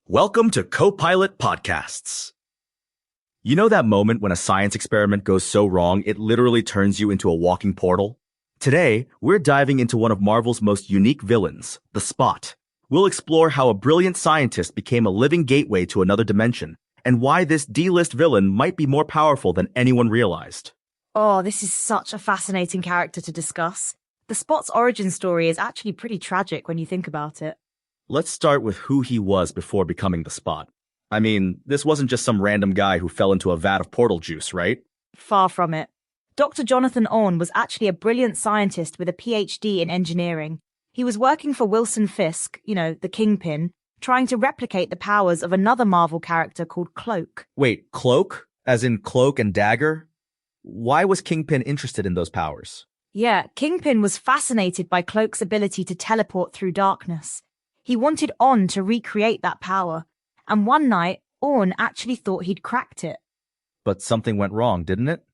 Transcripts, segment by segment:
Welcome to Co-Pilot Podcasts. You know that moment when a science experiment goes so wrong it literally turns you into a walking portal? Today, we're diving into one of Marvel's most unique villains, the Spot. We'll explore how a brilliant scientist became a living gateway to another dimension, and why this D-list villain might be more powerful than anyone realized. Oh, this is such a fascinating character to discuss. The Spot's origin story is actually pretty tragic when you think about it. Let's start with who he was before becoming the Spot. I mean, this wasn't just some random guy who fell into a vat of portal juice, right? Far from it. Dr. Jonathan Orne was actually a brilliant scientist with a PhD in engineering. He was working for Wilson Fisk, the Kingpin, trying to replicate the powers of another Marvel character called Cloak. Wait, Cloak? As in Cloak and Dagger? Why was Kingpin interested in those powers? Yeah, Kingpin was fascinated by Cloak's ability to teleport through darkness. He wanted Orne to recreate that power, and one night, Orne actually thought he'd cracked it. But something went wrong, didn't it?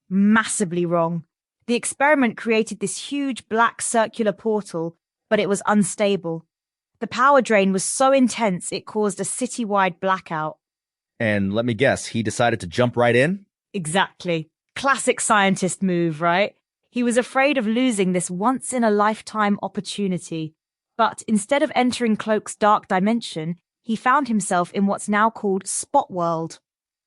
Massively wrong. The experiment created this huge black circular portal, but it was unstable. The power drain was so intense it caused a citywide blackout. And let me guess, he decided to jump right in? Exactly. Classic scientist move, right? He was afraid of losing this once-in-a-lifetime opportunity. But instead of entering Cloak's dark dimension, he found himself in what's now called Spot World.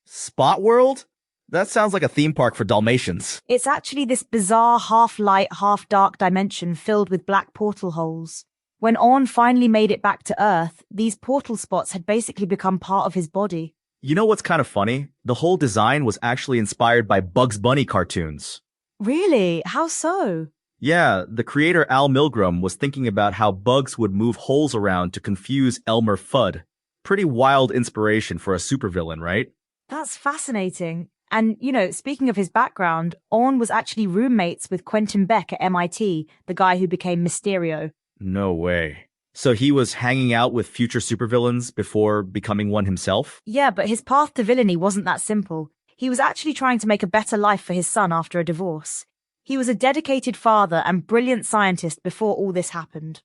Spot World? That sounds like a theme park for Dalmatians. It's actually this bizarre half-light, half-dark dimension filled with black portal holes. When Orne finally made it back to Earth, these portal spots had basically become part of his body. You know what's kind of funny? The whole design was actually inspired by Bugs Bunny cartoons. Really? How so? Yeah, the creator Al Milgrom was thinking about how bugs would move holes around to confuse Elmer Fudd. Pretty wild inspiration for a supervillain, right? That's fascinating. And, speaking of his background, Orne was actually roommates with Quentin Beck at MIT, the guy who became Mysterio. No way. So he was hanging out with future supervillains before becoming one himself? Yeah, but his path to villainy wasn't that simple. He was actually trying to make a better life for his son after a divorce. He was a dedicated father and brilliant scientist before all this happened.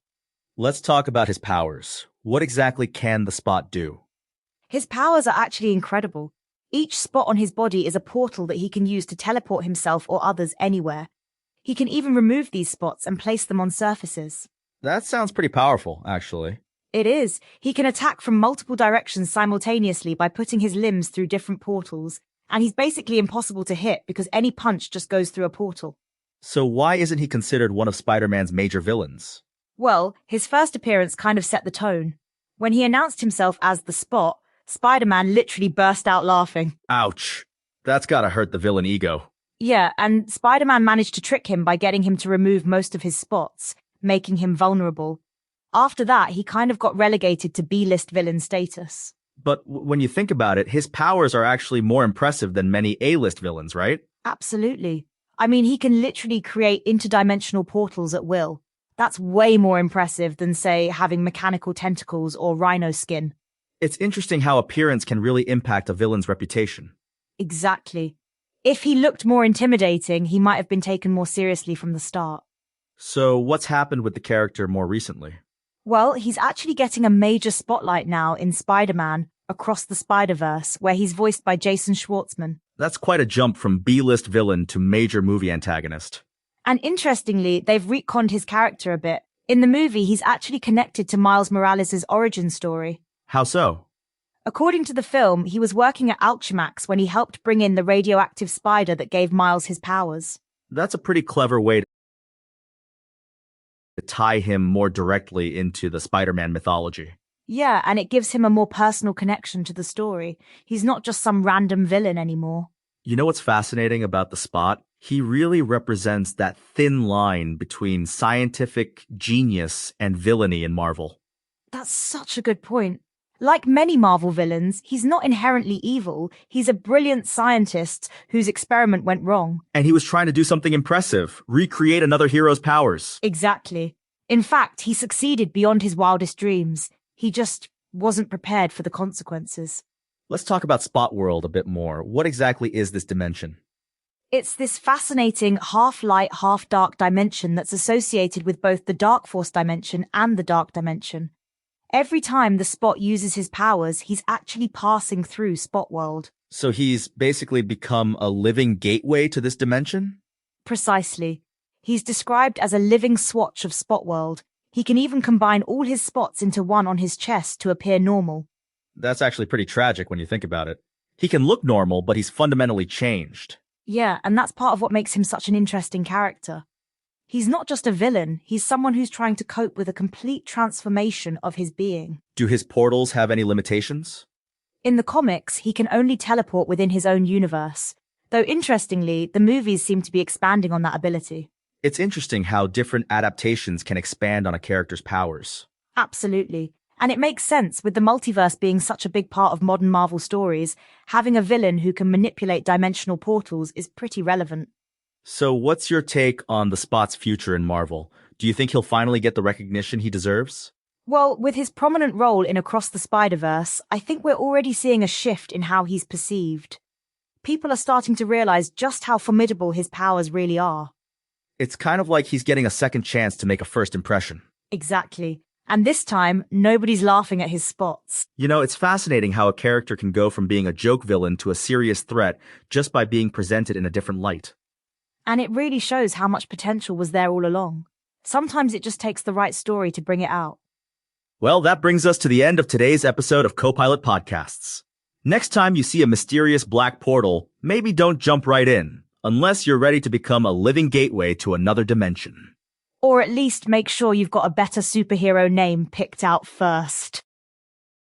Let's talk about his powers. What exactly can the Spot do? His powers are actually incredible. Each spot on his body is a portal that he can use to teleport himself or others anywhere. He can even remove these spots and place them on surfaces. That sounds pretty powerful, actually. It is. He can attack from multiple directions simultaneously by putting his limbs through different portals, and he's basically impossible to hit because any punch just goes through a portal. So why isn't he considered one of Spider-Man's major villains? Well, his first appearance kind of set the tone. When he announced himself as the Spot, Spider-Man literally burst out laughing. Ouch. That's gotta hurt the villain ego. Yeah, and Spider-Man managed to trick him by getting him to remove most of his spots, making him vulnerable. After that, he kind of got relegated to B-list villain status. But when you think about it, his powers are actually more impressive than many A-list villains, right? Absolutely. I mean, he can literally create interdimensional portals at will. That's way more impressive than, say, having mechanical tentacles or rhino skin. It's interesting how appearance can really impact a villain's reputation. Exactly. If he looked more intimidating, he might have been taken more seriously from the start. So what's happened with the character more recently? Well, he's actually getting a major spotlight now in Spider-Man Across the Spider-Verse, where he's voiced by Jason Schwartzman. That's quite a jump from B-list villain to major movie antagonist. And interestingly, they've retconned his character a bit. In the movie, he's actually connected to Miles Morales' origin story. How so? According to the film, he was working at Alchemax when he helped bring in the radioactive spider that gave Miles his powers. That's a pretty clever way to tie him more directly into the Spider-Man mythology. Yeah, and it gives him a more personal connection to the story. He's not just some random villain anymore. You know what's fascinating about the Spot? He really represents that thin line between scientific genius and villainy in Marvel. That's such a good point. Like many Marvel villains, he's not inherently evil. He's a brilliant scientist whose experiment went wrong. And he was trying to do something impressive, recreate another hero's powers. Exactly. In fact, he succeeded beyond his wildest dreams. He just wasn't prepared for the consequences. Let's talk about Spot World a bit more. What exactly is this dimension? It's this fascinating half-light, half-dark dimension that's associated with both the Dark Force dimension and the Dark dimension. Every time the Spot uses his powers, he's actually passing through Spot World. So he's basically become a living gateway to this dimension? Precisely. He's described as a living swatch of Spot World. He can even combine all his spots into one on his chest to appear normal. That's actually pretty tragic when you think about it. He can look normal, but he's fundamentally changed. Yeah, and that's part of what makes him such an interesting character. He's not just a villain, he's someone who's trying to cope with a complete transformation of his being. Do his portals have any limitations? In the comics, he can only teleport within his own universe, though interestingly, the movies seem to be expanding on that ability. It's interesting how different adaptations can expand on a character's powers. Absolutely. And it makes sense with the multiverse being such a big part of modern Marvel stories, having a villain who can manipulate dimensional portals is pretty relevant. So what's your take on the Spot's future in Marvel? Do you think he'll finally get the recognition he deserves? Well, with his prominent role in Across the Spider-Verse, I think we're already seeing a shift in how he's perceived. People are starting to realize just how formidable his powers really are. It's kind of like he's getting a second chance to make a first impression. Exactly. And this time, nobody's laughing at his spots. You know, it's fascinating how a character can go from being a joke villain to a serious threat just by being presented in a different light. And it really shows how much potential was there all along. Sometimes it just takes the right story to bring it out. Well, that brings us to the end of today's episode of Copilot Podcasts. Next time you see a mysterious black portal, maybe don't jump right in, unless you're ready to become a living gateway to another dimension. Or at least make sure you've got a better superhero name picked out first.